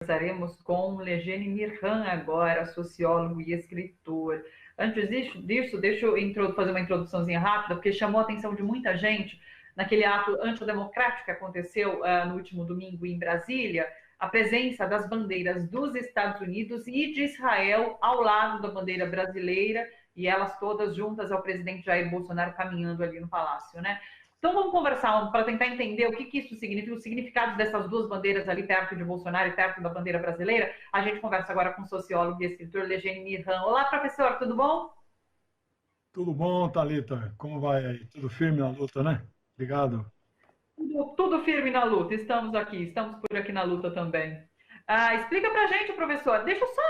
Conversaremos com Legene Mirhan agora, sociólogo e escritor. Antes disso, deixa eu fazer uma introduçãozinha rápida, porque chamou a atenção de muita gente naquele ato antidemocrático que aconteceu no último domingo em Brasília, a presença das bandeiras dos Estados Unidos e de Israel ao lado da bandeira brasileira, e elas todas juntas ao presidente Jair Bolsonaro caminhando ali no palácio, né? Então vamos conversar para tentar entender o que isso significa, o significado dessas duas bandeiras ali perto de Bolsonaro e perto da bandeira brasileira. A gente conversa agora com o sociólogo e escritor Legene Mirhan. Olá, professor, tudo bom? Tudo bom, Thalita? Como vai aí? Tudo firme na luta, né? Obrigado. Tudo firme na luta, estamos aqui, estamos por aqui na luta também. Explica pra gente, professor, deixa eu só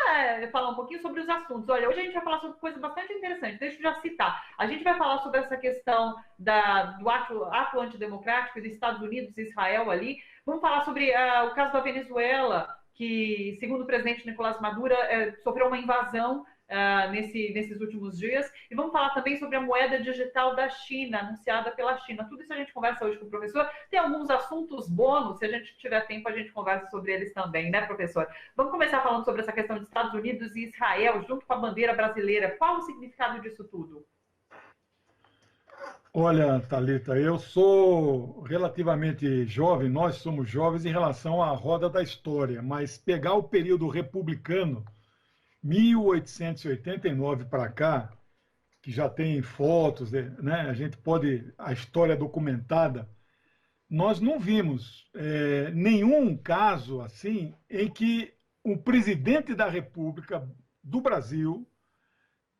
falar um pouquinho sobre os assuntos. Olha, hoje a gente vai falar sobre coisa bastante interessante, deixa eu já citar. A gente vai falar sobre essa questão do ato antidemocrático dos Estados Unidos e Israel ali. Vamos falar sobre o caso da Venezuela, que, segundo o presidente Nicolás Maduro, sofreu uma invasão nesses últimos dias. E vamos falar também sobre a moeda digital da China, anunciada pela China. Tudo isso a gente conversa hoje com o professor. Tem alguns assuntos bônus, se a gente tiver tempo, a gente conversa sobre eles também, né, professor? Vamos começar falando sobre essa questão de Estados Unidos e Israel, junto com a bandeira brasileira. Qual o significado disso tudo? Olha, Thalita, eu sou relativamente jovem, nós somos jovens em relação à roda da história, mas pegar o período republicano, 1889 para cá, que já tem fotos, né? A gente pode, a história documentada, nós não vimos nenhum caso assim em que o presidente da República do Brasil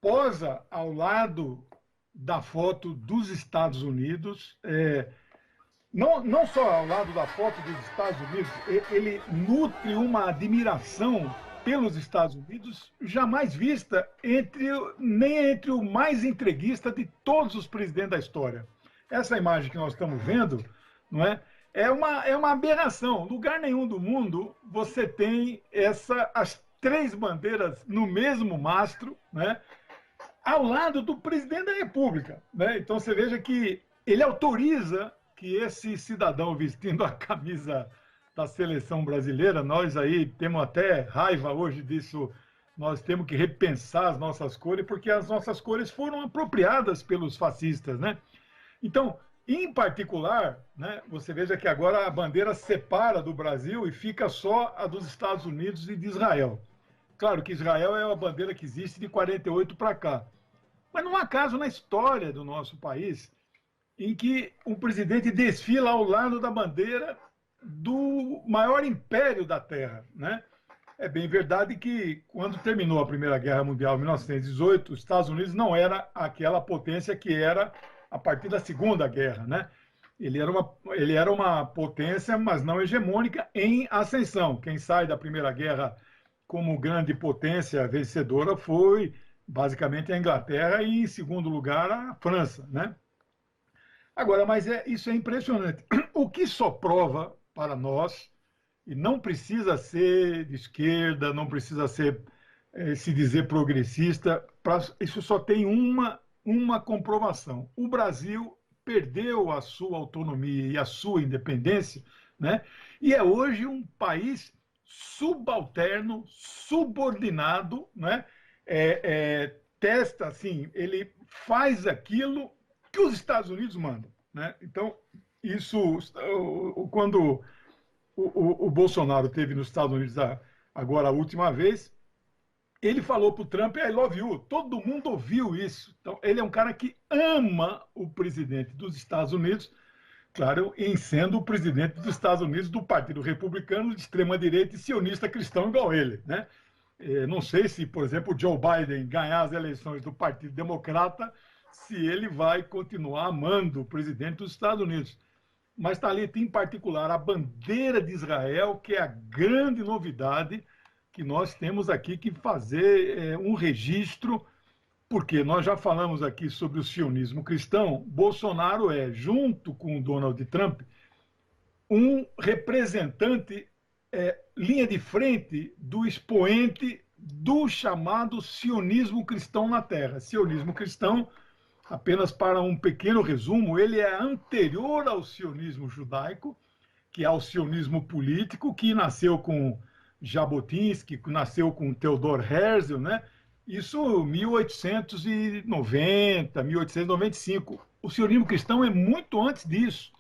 posa ao lado da foto dos Estados Unidos, não só ao lado da foto dos Estados Unidos, ele nutre uma admiração pelos Estados Unidos jamais vista nem entre o mais entreguista de todos os presidentes da história. Essa imagem que nós estamos vendo, não é? É uma aberração. Lugar nenhum do mundo você tem as três bandeiras no mesmo mastro, né? Ao lado do presidente da República, né? Então você veja que ele autoriza que esse cidadão vestindo a camisa da seleção brasileira, nós aí temos até raiva hoje disso, nós temos que repensar as nossas cores, porque as nossas cores foram apropriadas pelos fascistas, né? Então, em particular, né, você veja que agora a bandeira separa do Brasil e fica só a dos Estados Unidos e de Israel. Claro que Israel é uma bandeira que existe de 48 para cá. Mas não há caso na história do nosso país em que um presidente desfila ao lado da bandeira do maior império da Terra, né? É bem verdade que, quando terminou a Primeira Guerra Mundial, em 1918, os Estados Unidos não era aquela potência que era a partir da Segunda Guerra, né? Ele era uma potência, mas não hegemônica, em ascensão. Quem sai da Primeira Guerra como grande potência vencedora foi basicamente a Inglaterra e, em segundo lugar, a França, né? Agora, mas isso é impressionante. O que só prova para nós, e não precisa ser de esquerda, não precisa ser se dizer progressista, isso só tem uma comprovação. O Brasil perdeu a sua autonomia e a sua independência, né? E é hoje um país subalterno, subordinado, né? Testa assim, ele faz aquilo que os Estados Unidos mandam, né? Então, isso, quando o Bolsonaro esteve nos Estados Unidos agora a última vez, ele falou para o Trump, I love you. Todo mundo ouviu isso. Então, ele é um cara que ama o presidente dos Estados Unidos, claro, em sendo o presidente dos Estados Unidos do Partido Republicano de extrema-direita e sionista cristão igual ele, né? Não sei se, por exemplo, o Joe Biden ganhar as eleições do Partido Democrata, se ele vai continuar amando o presidente dos Estados Unidos. Mas está ali, em particular, a bandeira de Israel, que é a grande novidade que nós temos aqui que fazer um registro, porque nós já falamos aqui sobre o sionismo cristão. Bolsonaro junto com o Donald Trump, um representante, linha de frente do expoente do chamado sionismo cristão na Terra. Sionismo cristão, apenas para um pequeno resumo, ele é anterior ao sionismo judaico, que é o sionismo político, que nasceu com Jabotinsky, que nasceu com Theodor Herzl, né? Isso 1890, 1895. O sionismo cristão é muito antes disso.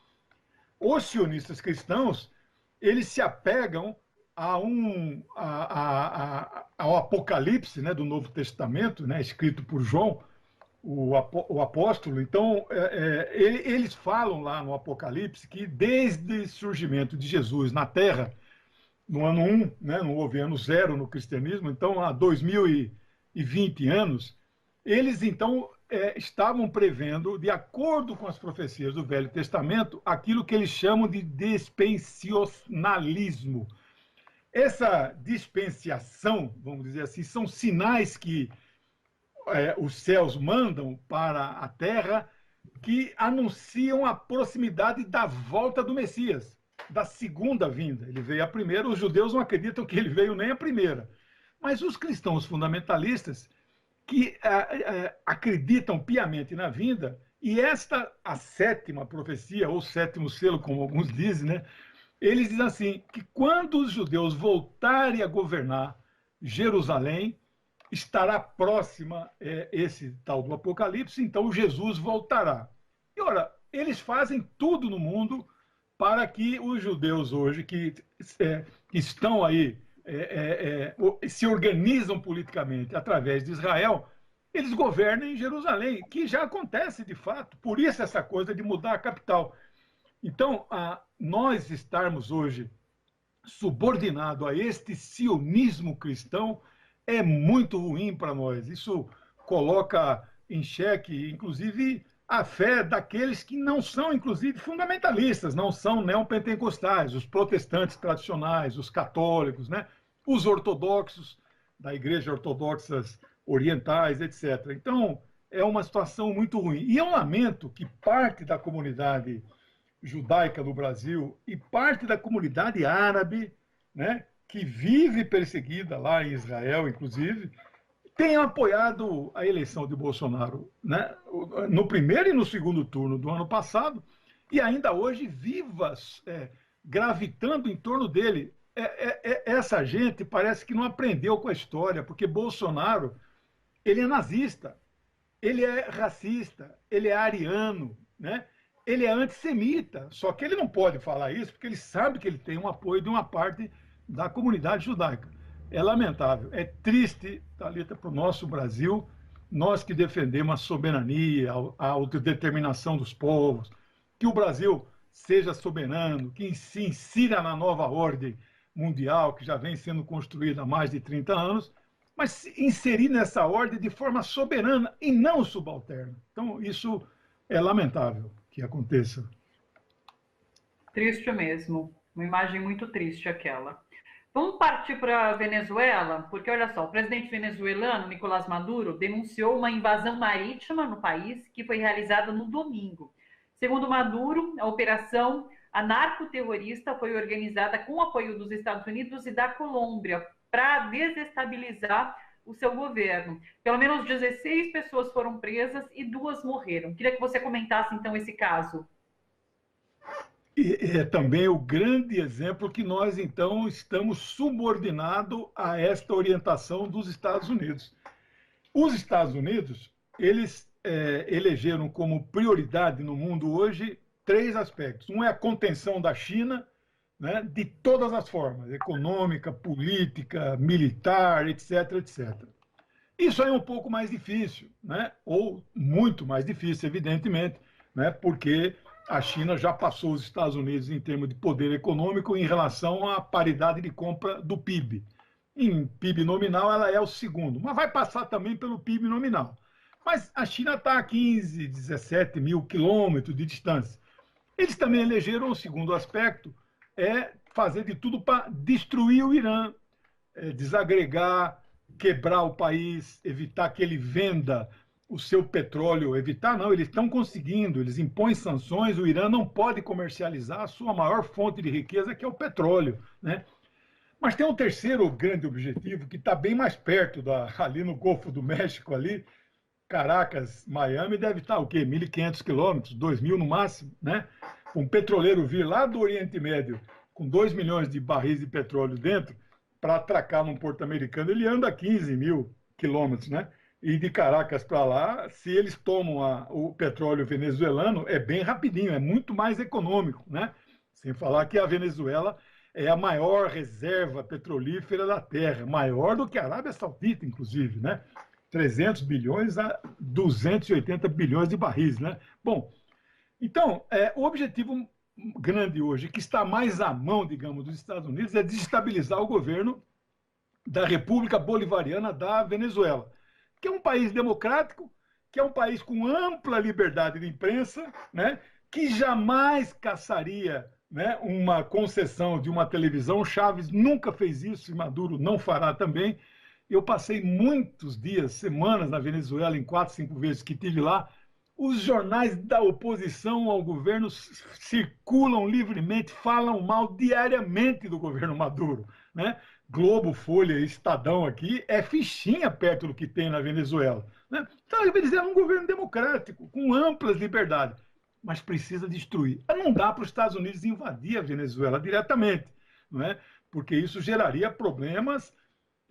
Os sionistas cristãos, eles se apegam ao Apocalipse, né, do Novo Testamento, né, escrito por João, o apóstolo. Então, eles falam lá no Apocalipse que desde o surgimento de Jesus na Terra, no ano 1, né, não houve ano 0 no cristianismo, então há 2020 anos, eles então estavam prevendo, de acordo com as profecias do Velho Testamento, aquilo que eles chamam de dispensacionalismo. Essa dispensação, vamos dizer assim, são sinais que os céus mandam para a terra que anunciam a proximidade da volta do Messias, da segunda vinda. Ele veio a primeira, os judeus não acreditam que ele veio nem a primeira. Mas os cristãos fundamentalistas, que acreditam piamente na vinda, e a sétima profecia, ou sétimo selo, como alguns dizem, né? Eles dizem assim, que quando os judeus voltarem a governar Jerusalém, estará próxima esse tal do Apocalipse, então Jesus voltará. E, ora, eles fazem tudo no mundo para que os judeus hoje, que estão aí, se organizam politicamente através de Israel, eles governem Jerusalém, que já acontece de fato. Por isso essa coisa de mudar a capital. Então, nós estarmos hoje subordinados a este sionismo cristão é muito ruim para nós. Isso coloca em xeque, inclusive, a fé daqueles que não são, inclusive, fundamentalistas, não são neopentecostais, os protestantes tradicionais, os católicos, né? Os ortodoxos, da Igreja Ortodoxas Orientais, etc. Então, é uma situação muito ruim. E eu lamento que parte da comunidade judaica no Brasil e parte da comunidade árabe, né, que vive perseguida lá em Israel, inclusive, tenham apoiado a eleição de Bolsonaro, né, no primeiro e no segundo turno do ano passado, e ainda hoje vivas, gravitando em torno dele. Essa gente parece que não aprendeu com a história, porque Bolsonaro, ele é nazista, ele é racista, ele é ariano, né? Ele é antissemita, só que ele não pode falar isso, porque ele sabe que ele tem um apoio de uma parte da comunidade judaica. É lamentável, é triste, Thalita, para o nosso Brasil, nós que defendemos a soberania, a autodeterminação dos povos, que o Brasil seja soberano, que se insira na nova ordem mundial, que já vem sendo construída há mais de 30 anos, mas se inserir nessa ordem de forma soberana e não subalterna. Então, isso é lamentável que aconteça. Triste mesmo. Uma imagem muito triste aquela. Vamos partir para a Venezuela, porque olha só, o presidente venezuelano, Nicolás Maduro, denunciou uma invasão marítima no país que foi realizada no domingo. Segundo Maduro, a operação anarcoterrorista foi organizada com o apoio dos Estados Unidos e da Colômbia para desestabilizar o seu governo. Pelo menos 16 pessoas foram presas e 2 morreram. Queria que você comentasse, então, esse caso. E é também o grande exemplo que nós, então, estamos subordinados a esta orientação dos Estados Unidos. Os Estados Unidos, eles elegeram como prioridade no mundo hoje 3 aspectos. Um é a contenção da China, né, de todas as formas, econômica, política, militar, etc, etc. Isso é um pouco mais difícil, né, ou muito mais difícil, evidentemente, né, porque a China já passou os Estados Unidos em termos de poder econômico em relação à paridade de compra do PIB. Em PIB nominal, ela é o segundo, mas vai passar também pelo PIB nominal. Mas a China está a 15, 17 mil quilômetros de distância. Eles também elegeram o segundo aspecto, fazer de tudo para destruir o Irã, desagregar, quebrar o país, evitar que ele venda o seu petróleo. Evitar não, eles estão conseguindo, eles impõem sanções, o Irã não pode comercializar a sua maior fonte de riqueza, que é o petróleo, né? Mas tem um terceiro grande objetivo, que está bem mais perto, ali no Golfo do México, ali, Caracas, Miami, deve estar o quê? 1.500 quilômetros, 2.000 no máximo, né? Um petroleiro vir lá do Oriente Médio com 2 milhões de barris de petróleo dentro, para atracar num porto americano, ele anda 15 mil quilômetros, né? E de Caracas para lá, se eles tomam o petróleo venezuelano, é bem rapidinho, é muito mais econômico, né? Sem falar que a Venezuela é a maior reserva petrolífera da Terra, maior do que a Arábia Saudita, inclusive, né? 300 bilhões a 280 bilhões de barris, né? Bom, então, o objetivo grande hoje, que está mais à mão, digamos, dos Estados Unidos, é desestabilizar o governo da República Bolivariana da Venezuela, que é um país democrático, que é um país com ampla liberdade de imprensa, né, que jamais caçaria, né, uma concessão de uma televisão. Chávez nunca fez isso e Maduro não fará também. Eu passei muitos dias, semanas na Venezuela, em 4, 5 vezes que estive lá. Os jornais da oposição ao governo circulam livremente, falam mal diariamente do governo Maduro, né? Globo, Folha, Estadão aqui, é fichinha perto do que tem na Venezuela, né? Então, eles é um governo democrático, com amplas liberdades, mas precisa destruir. Não dá para os Estados Unidos invadir a Venezuela diretamente, não é? Porque isso geraria problemas,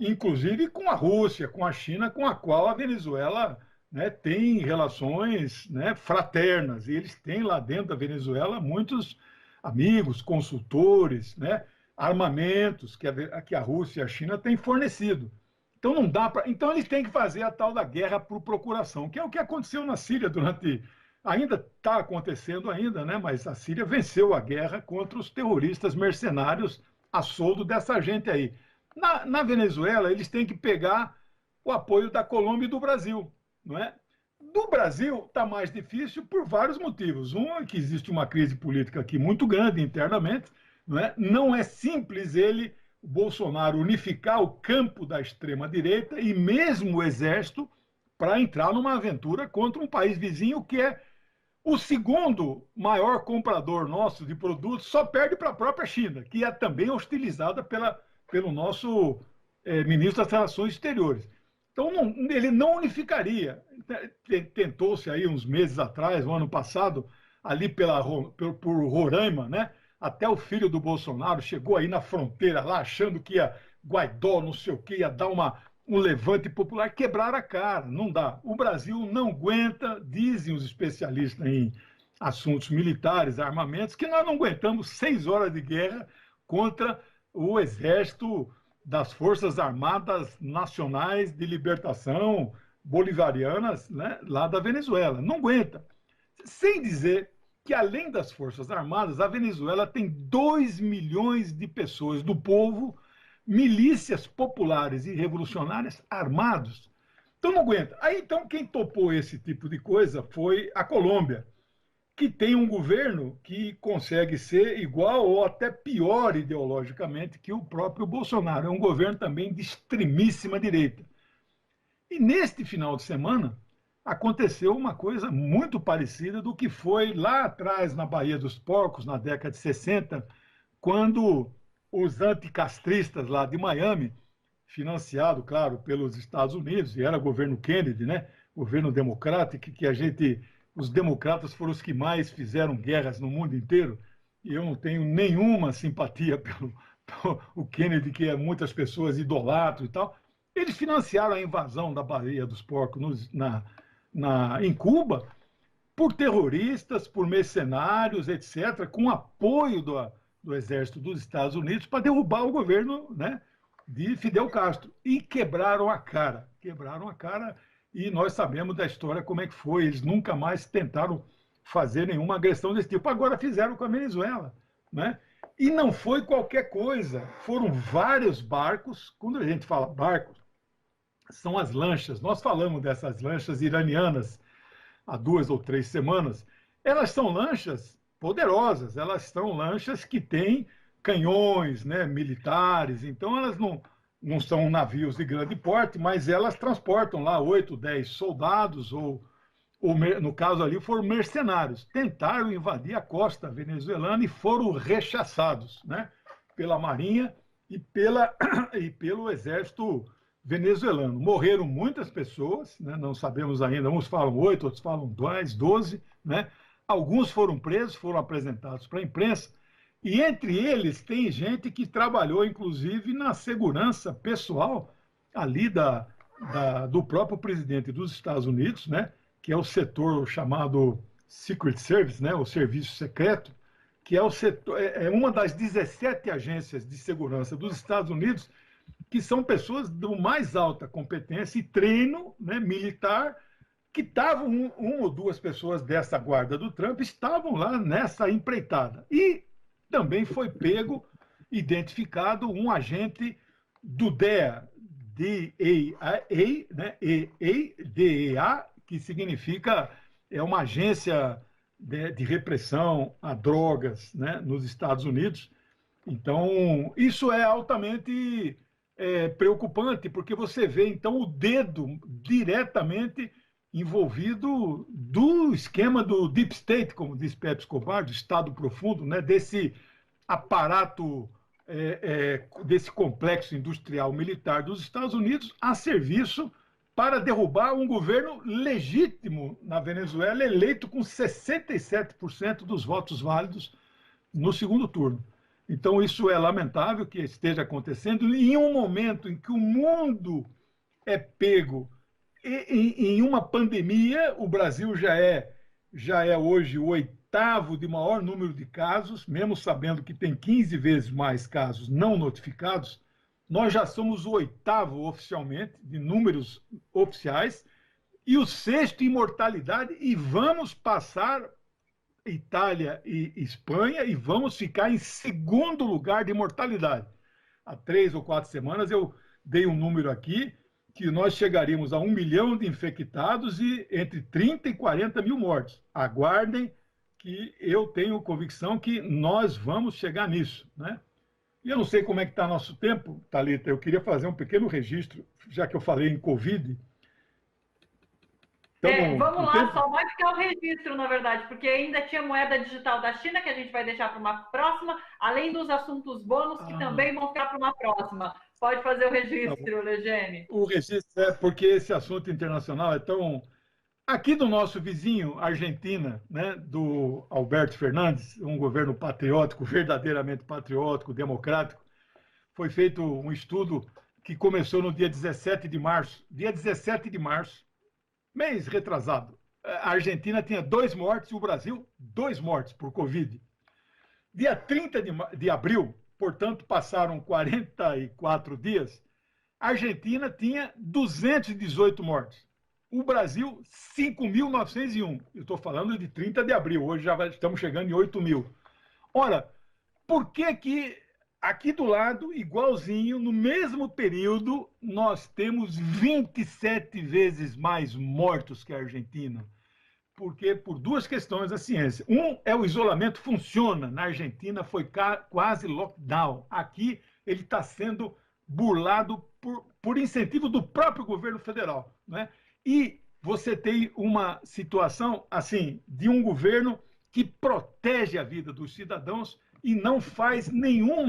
inclusive com a Rússia, com a China, com a qual a Venezuela, né, tem relações, né, fraternas, e eles têm lá dentro da Venezuela muitos amigos, consultores, né, armamentos que a Rússia e a China têm fornecido. Então não dá para. Então eles têm que fazer a tal da guerra por procuração, que é o que aconteceu na Síria durante. Ainda está acontecendo ainda, né? Mas a Síria venceu a guerra contra os terroristas mercenários a soldo dessa gente aí. Na Venezuela, eles têm que pegar o apoio da Colômbia e do Brasil, não é? Do Brasil está mais difícil por vários motivos. Um é que existe uma crise política aqui muito grande internamente, não é? Não é simples ele, o Bolsonaro, unificar o campo da extrema-direita e mesmo o exército para entrar numa aventura contra um país vizinho que é o segundo maior comprador nosso de produtos, só perde para a própria China, que é também hostilizada pelo nosso ministro das Relações Exteriores. Então, ele não unificaria. Tentou-se aí uns meses atrás, no ano passado, ali por Roraima, né? Até o filho do Bolsonaro chegou aí na fronteira lá, achando que ia Guaidó, não sei o quê, ia dar um levante popular, quebrar a cara. Não dá. O Brasil não aguenta, dizem os especialistas em assuntos militares, armamentos, que nós não aguentamos 6 horas de guerra contra o exército das Forças Armadas Nacionais de Libertação Bolivarianas, né, lá da Venezuela. Não aguenta. Sem dizer que, além das Forças Armadas, a Venezuela tem 2 milhões de pessoas do povo, milícias populares e revolucionárias armados. Então não aguenta. Aí, então, quem topou esse tipo de coisa foi a Colômbia, que tem um governo que consegue ser igual ou até pior ideologicamente que o próprio Bolsonaro. É um governo também de extremíssima direita. E neste final de semana aconteceu uma coisa muito parecida do que foi lá atrás na Baía dos Porcos, na década de 60, quando os anticastristas lá de Miami, financiado, claro, pelos Estados Unidos, e era governo Kennedy, né? Governo democrático, que os democratas foram os que mais fizeram guerras no mundo inteiro, e eu não tenho nenhuma simpatia pelo Kennedy, que muitas pessoas idolatram e tal. Eles financiaram a invasão da Baía dos Porcos em Cuba por terroristas, por mercenários, etc., com apoio do exército dos Estados Unidos para derrubar o governo, né, de Fidel Castro. E quebraram a cara. E nós sabemos da história como é que foi. Eles nunca mais tentaram fazer nenhuma agressão desse tipo. Agora fizeram com a Venezuela, né? E não foi qualquer coisa. Foram vários barcos. Quando a gente fala barcos, são as lanchas. Nós falamos dessas lanchas iranianas há 2 ou 3 semanas. Elas são lanchas poderosas. Elas são lanchas que têm canhões, né, militares. Então elas não são navios de grande porte, mas elas transportam lá 8, 10 soldados, ou no caso ali foram mercenários. Tentaram invadir a costa venezuelana e foram rechaçados, né, pela Marinha e pelo Exército venezuelano. Morreram muitas pessoas, né, não sabemos ainda, uns falam 8, outros falam 10, 12, né? Alguns foram presos, foram apresentados para a imprensa, E entre eles tem gente que trabalhou, inclusive, na segurança pessoal ali do próprio presidente dos Estados Unidos, né? Que é o setor chamado Secret Service, né? O serviço secreto, que é o setor, é uma das 17 agências de segurança dos Estados Unidos, que são pessoas do mais alta competência e treino, né, militar, que estavam, uma ou duas pessoas dessa guarda do Trump estavam lá nessa empreitada. E também foi pego, identificado, um agente do DEA, D-E-A, né, E-A-D-E-A, que significa, é uma agência de repressão a drogas, né, nos Estados Unidos. Então, isso é altamente preocupante, porque você vê, então, o dedo diretamente envolvido do esquema do Deep State, como diz Pepe Escobar, do Estado Profundo, né, desse aparato, desse complexo industrial militar dos Estados Unidos a serviço para derrubar um governo legítimo na Venezuela, eleito com 67% dos votos válidos no segundo turno. Então, isso é lamentável que esteja acontecendo em um momento em que o mundo é pego em uma pandemia. O Brasil já é hoje o oitavo de maior número de casos, mesmo sabendo que tem 15 vezes mais casos não notificados. Nós já somos o oitavo oficialmente, de números oficiais, e o sexto em mortalidade, e vamos passar Itália e Espanha e vamos ficar em segundo lugar de mortalidade. Há 3 ou 4 semanas eu dei um número aqui que nós chegaríamos a 1 milhão de infectados e entre 30 e 40 mil mortos. Aguardem, que eu tenho convicção que nós vamos chegar nisso, né? E eu não sei como é que está nosso tempo, Thalita. Eu queria fazer um pequeno registro, já que eu falei em Covid. Vamos lá, só vai ficar o registro, na verdade, porque ainda tinha moeda digital da China, que a gente vai deixar para uma próxima, além dos assuntos bônus, que também vão ficar para uma próxima. Pode fazer o registro, Legene. O registro é porque esse assunto internacional é tão... Aqui do nosso vizinho, Argentina, né, do Alberto Fernandes, um governo patriótico, verdadeiramente patriótico, democrático, foi feito um estudo que começou no dia 17 de março. Dia 17 de março, mês retrasado, a Argentina tinha 2 mortes e o Brasil 2 mortes por Covid. Dia 30 de abril, portanto, passaram 44 dias, a Argentina tinha 218 mortes. O Brasil, 5.901. Eu estou falando de 30 de abril, hoje já estamos chegando em 8 mil. Ora, por que aqui do lado, igualzinho, no mesmo período, nós temos 27 vezes mais mortos que a Argentina? Porque por 2 questões da ciência. Um é o isolamento funciona. Na Argentina foi quase lockdown. Aqui ele está sendo burlado por incentivo do próprio governo federal, né? E você tem uma situação assim de um governo que protege a vida dos cidadãos e não faz nenhum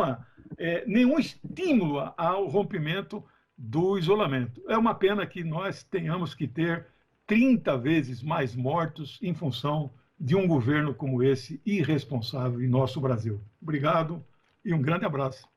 estímulo ao rompimento do isolamento. É uma pena que nós tenhamos que ter 30 vezes mais mortos em função de um governo como esse irresponsável em nosso Brasil. Obrigado e um grande abraço.